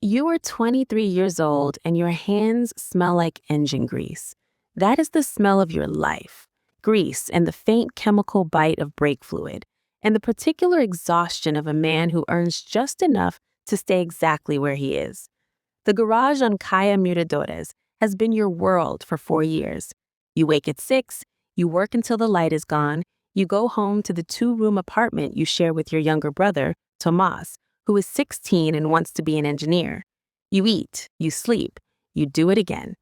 You are 23 years old and your hands smell like engine grease. That is the smell of your life. Grease and the faint chemical bite of brake fluid, and the particular exhaustion of a man who earns just enough to stay exactly where he is. The garage on Calle Miradores has been your world for 4 years. You wake at 6, you work until the light is gone, you go home to the two-room apartment you share with your younger brother, Tomas, who is 16 and wants to be an engineer. You eat, you sleep, you do it again.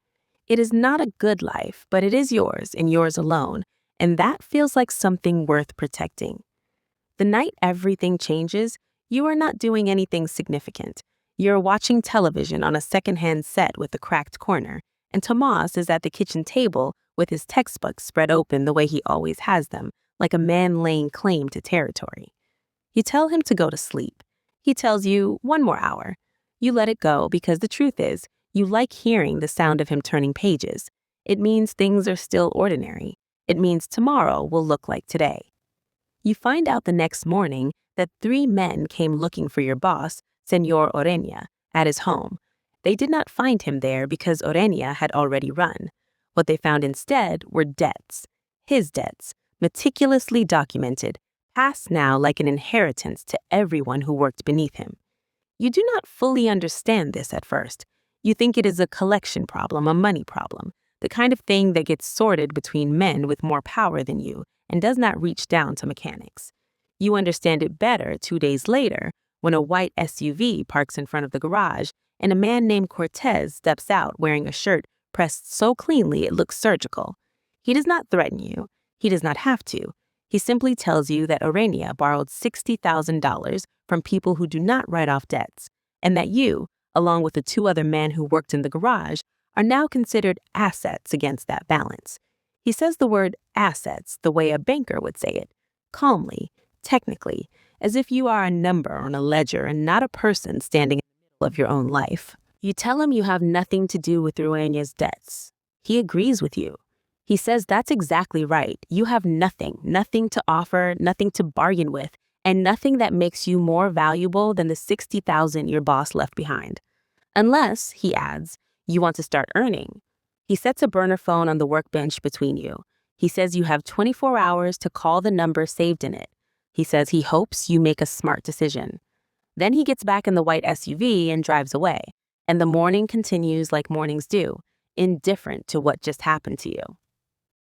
It is not a good life, but it is yours and yours alone, and that feels like something worth protecting. The night everything changes, you are not doing anything significant. You're watching television on a secondhand set with a cracked corner, and Tomas is at the kitchen table with his textbooks spread open the way he always has them, like a man laying claim to territory. You tell him to go to sleep. He tells you 1 more hour. You let it go because the truth is, you like hearing the sound of him turning pages. It means things are still ordinary. It means tomorrow will look like today. You find out the next morning that 3 men came looking for your boss, Senor Orenia, at his home. They did not find him there because Orenia had already run. What they found instead were debts. His debts, meticulously documented, passed now like an inheritance to everyone who worked beneath him. You do not fully understand this at first. You think it is a collection problem, a money problem, the kind of thing that gets sorted between men with more power than you and does not reach down to mechanics. You understand it better 2 days later when a white SUV parks in front of the garage and a man named Cortez steps out wearing a shirt pressed so cleanly it looks surgical. He does not threaten you. He does not have to. He simply tells you that Orenia borrowed $60,000 from people who do not write off debts, and that you, along with the 2 other men who worked in the garage, are now considered assets against that balance. He says the word assets the way a banker would say it, calmly, technically, as if you are a number on a ledger and not a person standing in the middle of your own life. You tell him you have nothing to do with Ruenia's debts. He agrees with you. He says that's exactly right. You have nothing to offer, nothing to bargain with, and nothing that makes you more valuable than the $60,000 your boss left behind. Unless, he adds, you want to start earning. He sets a burner phone on the workbench between you. He says you have 24 hours to call the number saved in it. He says he hopes you make a smart decision. Then he gets back in the white SUV and drives away, and the morning continues like mornings do, indifferent to what just happened to you.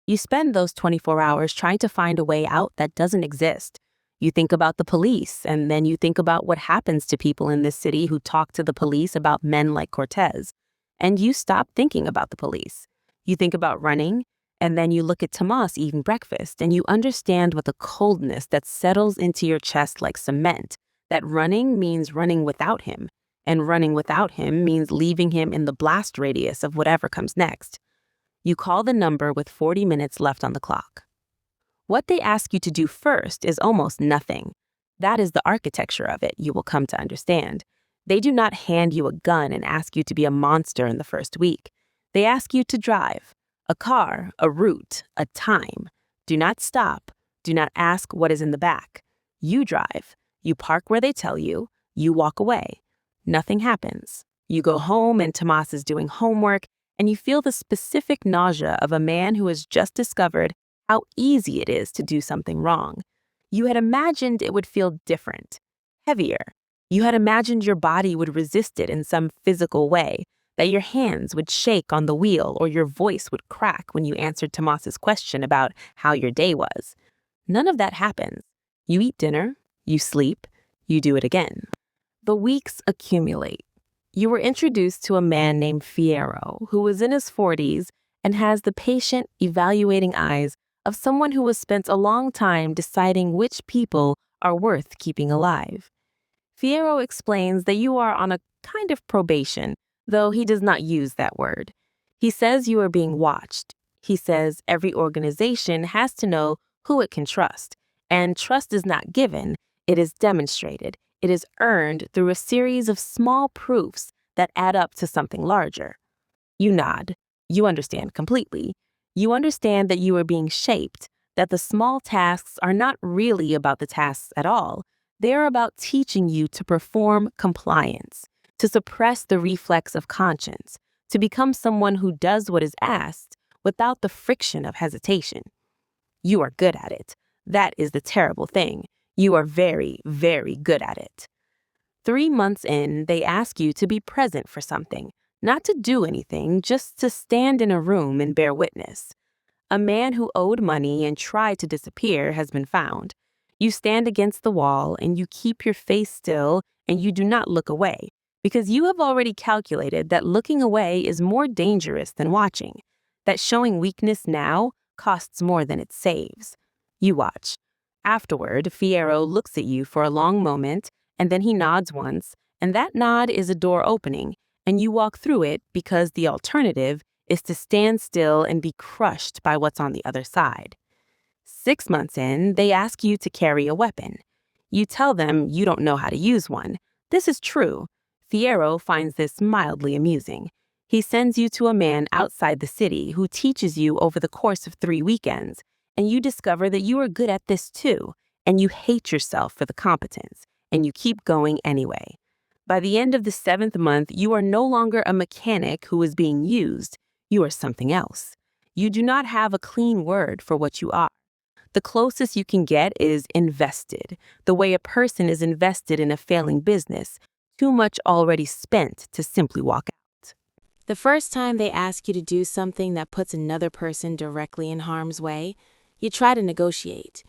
You spend those 24 hours trying to find a way out that doesn't exist. You think about the police, and then you think about what happens to people in this city who talk to the police about men like Cortez. And you stop thinking about the police. You think about running, and then you look at Tomas eating breakfast, and you understand with a coldness that settles into your chest like cement, that running means running without him, and running without him means leaving him in the blast radius of whatever comes next. You call the number with 40 minutes left on the clock. What they ask you to do first is almost nothing. That is the architecture of it, you will come to understand. They do not hand you a gun and ask you to be a monster in the first week. They ask you to drive. A car, a route, a time. Do not stop. Do not ask what is in the back. You drive. You park where they tell you. You walk away. Nothing happens. You go home and Tomas is doing homework, and you feel the specific nausea of a man who has just discovered how easy it is to do something wrong. You had imagined it would feel different, heavier. You had imagined your body would resist it in some physical way, that your hands would shake on the wheel or your voice would crack when you answered Tomas's question about how your day was. None of that happens. You eat dinner, you sleep, you do it again. The weeks accumulate. You were introduced to a man named Fierro, who was in his 40s and has the patient, evaluating eyes of someone who has spent a long time deciding which people are worth keeping alive. Fierro explains that you are on a kind of probation, though he does not use that word. He says you are being watched. He says every organization has to know who it can trust, and trust is not given, it is demonstrated. It is earned through a series of small proofs that add up to something larger. You nod. You understand completely. You understand that you are being shaped, that the small tasks are not really about the tasks at all. They are about teaching you to perform compliance, to suppress the reflex of conscience, to become someone who does what is asked without the friction of hesitation. You are good at it. That is the terrible thing. You are very, very good at it. 3 months in, they ask you to be present for something, not to do anything, just to stand in a room and bear witness. A man who owed money and tried to disappear has been found. You stand against the wall and you keep your face still and you do not look away, because you have already calculated that looking away is more dangerous than watching, that showing weakness now costs more than it saves. You watch. Afterward, Fierro looks at you for a long moment, and then he nods once, and that nod is a door opening, and you walk through it because the alternative is to stand still and be crushed by what's on the other side. 6 months in, they ask you to carry a weapon. You tell them you don't know how to use one. This is true. Fierro finds this mildly amusing. He sends you to a man outside the city who teaches you over the course of 3 weekends, and you discover that you are good at this too, and you hate yourself for the competence, and you keep going anyway. By the end of the 7th month, you are no longer a mechanic who is being used. You are something else. You do not have a clean word for what you are. The closest you can get is invested, the way a person is invested in a failing business, too much already spent to simply walk out. The first time they ask you to do something that puts another person directly in harm's way, you try to negotiate.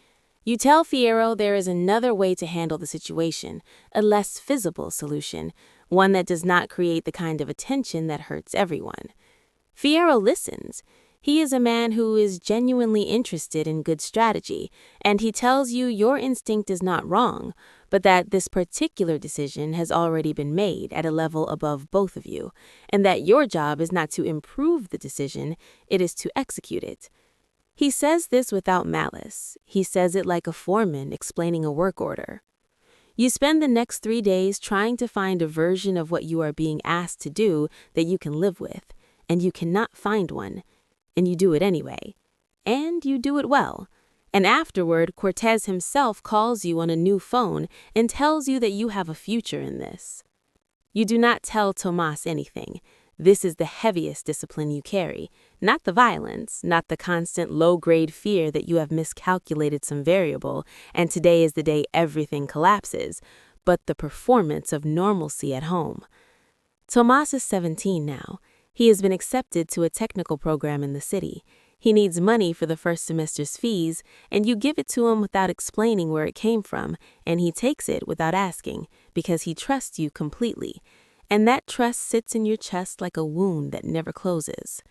You tell Fierro there is another way to handle the situation, a less visible solution, one that does not create the kind of attention that hurts everyone. Fierro listens. He is a man who is genuinely interested in good strategy, and he tells you your instinct is not wrong, but that this particular decision has already been made at a level above both of you, and that your job is not to improve the decision, it is to execute it. He says this without malice. He says it like a foreman explaining a work order. You spend the next 3 days trying to find a version of what you are being asked to do that you can live with, and you cannot find one. And you do it anyway. And you do it well. And afterward, Cortez himself calls you on a new phone and tells you that you have a future in this. You do not tell Tomas anything. This is the heaviest discipline you carry. Not the violence, not the constant low-grade fear that you have miscalculated some variable, and today is the day everything collapses, but the performance of normalcy at home. Tomas is 17 now. He has been accepted to a technical program in the city. He needs money for the first semester's fees, and you give it to him without explaining where it came from, and he takes it without asking, because he trusts you completely. And that trust sits in your chest like a wound that never closes.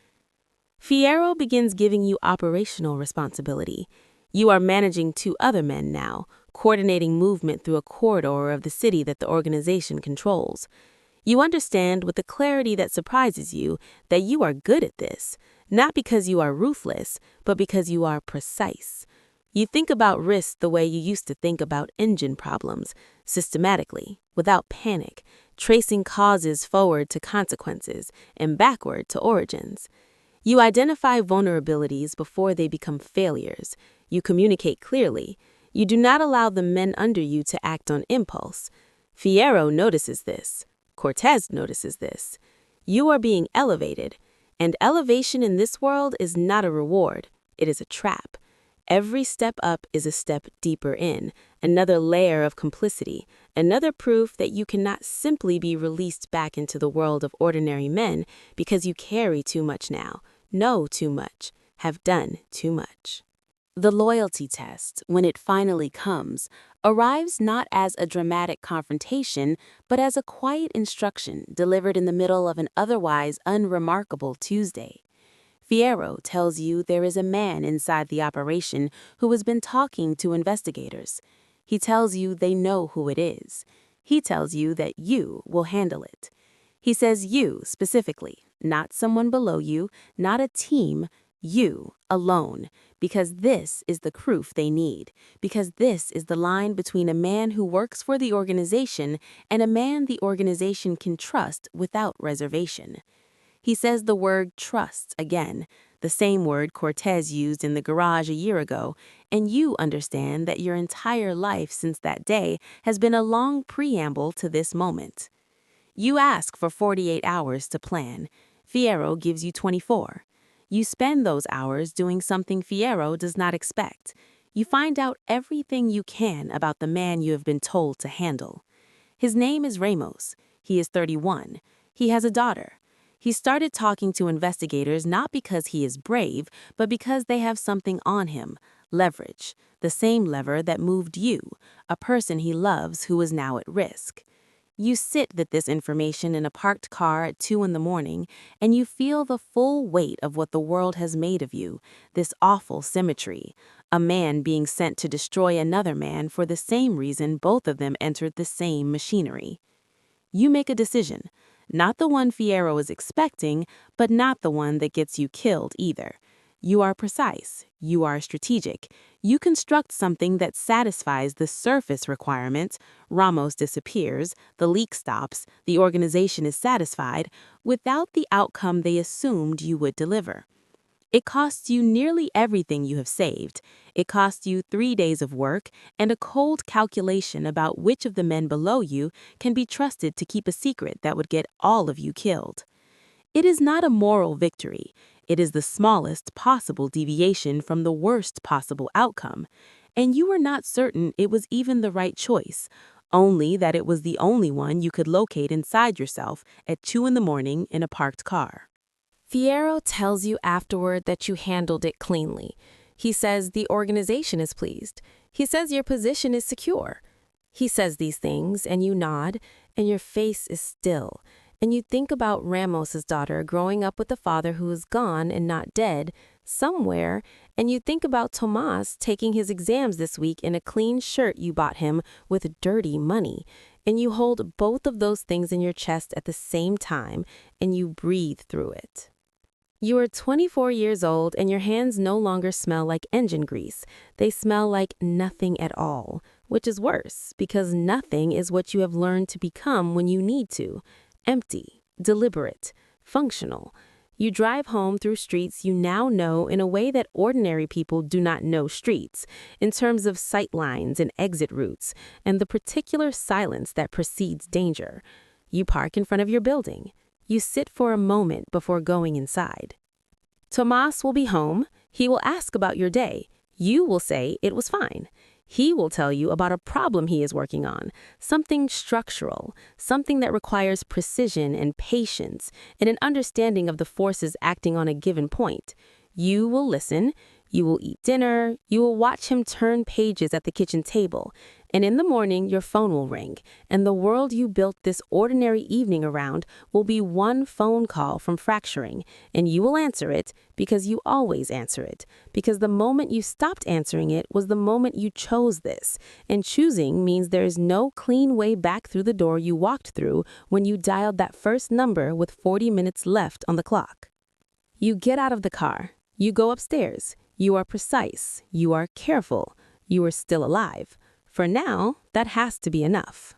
Fierro begins giving you operational responsibility. You are managing 2 other men now, coordinating movement through a corridor of the city that the organization controls. You understand with a clarity that surprises you that you are good at this, not because you are ruthless, but because you are precise. You think about risk the way you used to think about engine problems, systematically, without panic, tracing causes forward to consequences and backward to origins. You identify vulnerabilities before they become failures. You communicate clearly. You do not allow the men under you to act on impulse. Fierro notices this. Cortez notices this. You are being elevated, and elevation in this world is not a reward. It is a trap. Every step up is a step deeper in, another layer of complicity, another proof that you cannot simply be released back into the world of ordinary men because you carry too much now, know too much, have done too much. The loyalty test, when it finally comes, arrives not as a dramatic confrontation, but as a quiet instruction delivered in the middle of an otherwise unremarkable Tuesday. Fierro tells you there is a man inside the operation who has been talking to investigators. He tells you they know who it is. He tells you that you will handle it. He says you specifically, not someone below you, not a team, you alone, because this is the proof they need, because this is the line between a man who works for the organization and a man the organization can trust without reservation. He says the word trust again, the same word Cortez used in the garage a year ago, and you understand that your entire life since that day has been a long preamble to this moment. You ask for 48 hours to plan. Fierro gives you 24. You spend those hours doing something Fierro does not expect. You find out everything you can about the man you have been told to handle. His name is Ramos. He is 31. He has a daughter. He started talking to investigators not because he is brave, but because they have something on him, leverage, the same lever that moved you, a person he loves who is now at risk. You sit with this information in a parked car at 2 in the morning, and you feel the full weight of what the world has made of you, this awful symmetry, a man being sent to destroy another man for the same reason both of them entered the same machinery. You make a decision, not the one Fierro is expecting, but not the one that gets you killed either. You are precise, you are strategic, you construct something that satisfies the surface requirements. Ramos disappears, the leak stops, the organization is satisfied, without the outcome they assumed you would deliver. It costs you nearly everything you have saved. It costs you 3 days of work and a cold calculation about which of the men below you can be trusted to keep a secret that would get all of you killed. It is not a moral victory. It is the smallest possible deviation from the worst possible outcome. And you are not certain it was even the right choice, only that it was the only one you could locate inside yourself at 2 in the morning in a parked car. Fierro tells you afterward that you handled it cleanly. He says the organization is pleased. He says your position is secure. He says these things, and you nod, and your face is still. And you think about Ramos's daughter growing up with a father who is gone and not dead, somewhere, and you think about Tomas taking his exams this week in a clean shirt you bought him with dirty money. And you hold both of those things in your chest at the same time, and you breathe through it. You are 24 years old, and your hands no longer smell like engine grease. They smell like nothing at all, which is worse, because nothing is what you have learned to become when you need to. Empty, deliberate, functional. You drive home through streets you now know in a way that ordinary people do not know streets, in terms of sight lines and exit routes, and the particular silence that precedes danger. You park in front of your building. You sit for a moment before going inside. Tomas will be home. He will ask about your day. You will say it was fine. He will tell you about a problem he is working on, something structural, something that requires precision and patience and an understanding of the forces acting on a given point. You will listen. You will eat dinner. You will watch him turn pages at the kitchen table. And in the morning, your phone will ring, and the world you built this ordinary evening around will be one phone call from fracturing, and you will answer it because you always answer it, because the moment you stopped answering it was the moment you chose this, and choosing means there is no clean way back through the door you walked through when you dialed that first number with 40 minutes left on the clock. You get out of the car. You go upstairs. You are precise. You are careful. You are still alive. For now, that has to be enough.